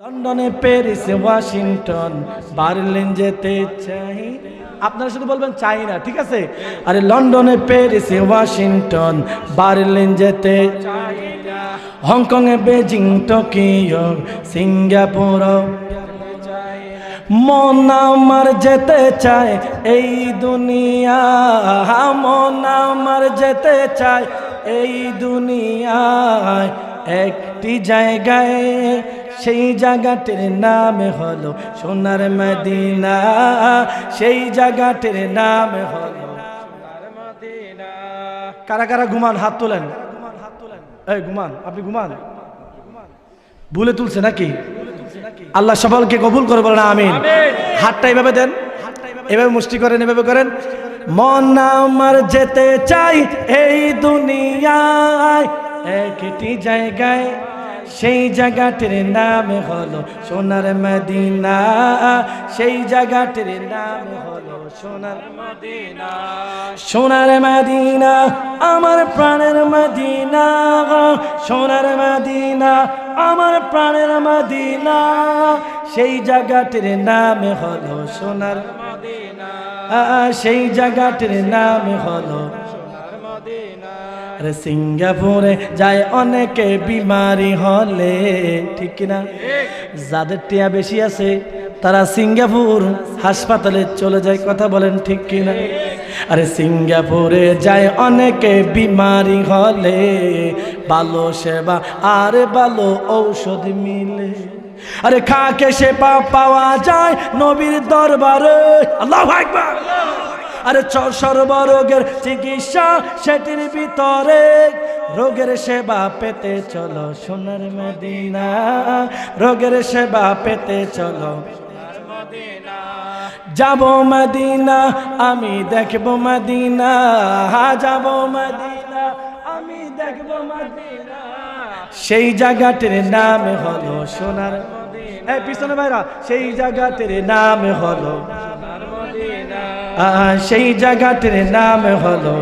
লন্ডনে, Paris, Washington, Berlin যেতে চাই। আপনারা শুধু বলবেন চাই না, ঠিক আছে? আরে লন্ডনে, প্যারিস, ওয়াশিংটন, বার্লিন যেতে চাই, হংকং, বেজিং, টোকিও, সিঙ্গাপুর, মন আমার যেতে চায় এই দুনিয়া, মন আমার যেতে চায় এই দুনিয়ায়। একটি জায়গায়, সেই জায়গাটির নাম হলো সোনার মদিনা, সেই জায়গাটির নাম হলো সোনার মদিনা। কারা কারা ঘুমান হাত তোলেন? এই ঘুমান, আপনি ঘুমান, ভুলে তুলছে নাকি? আল্লাহ সকলকে কবুল করে বলেন আমিন। হাতটা এভাবে দেন, এভাবে মুষ্টি করেন, এভাবে করেন। মন আমার যেতে চাই এই দুনিয়ায়, একটি জায়গায়, সেই জায়গাটির নাম হলো সোনার মদিনা, সেই জায়গাটির নাম হলো সোনার মদিনা। সোনার মদিনা আমার প্রাণের মদিনা, সোনার মদিনা আমার প্রাণের মদিনা, সেই জায়গাটির নাম হলো সোনার মদিনা, সেই জায়গাটির নাম হলো সোনার মদিনা। আরে সিঙ্গাপুরে যায় অনেকে বিমারি হলে, ঠিক কিনা? যাদের টিয়া বেশি আছে তারা সিঙ্গাপুর হাসপাতালে চলে যায়, কথা বলেন ঠিক কিনা? আরে সিঙ্গাপুরে যায় অনেকে বিমারি হলে, ভালো সেবা আর ভালো ঔষধ মিলে। আরে খাকে সেবা পাওয়া যায় নবীর দরবারে, আল্লাহু আকবার। আরে সর্বরোগের চিকিৎসা সেটির ভিতরে, রোগের সেবা পেতে চলো সোনার মদিনা, রোগের সেবা পেতে চলো সোনার মদিনা। যাব মদিনা আমি দেখব মদিনা, যাব মদিনা আমি দেখব মদিনা, সেই জায়গাটির নাম হলো সোনার মদিনা। এই পিছনে ভাইরা, সেই জায়গাটির নাম হলো সোনার মদিনা, সেই জায়গাটির নাম হলো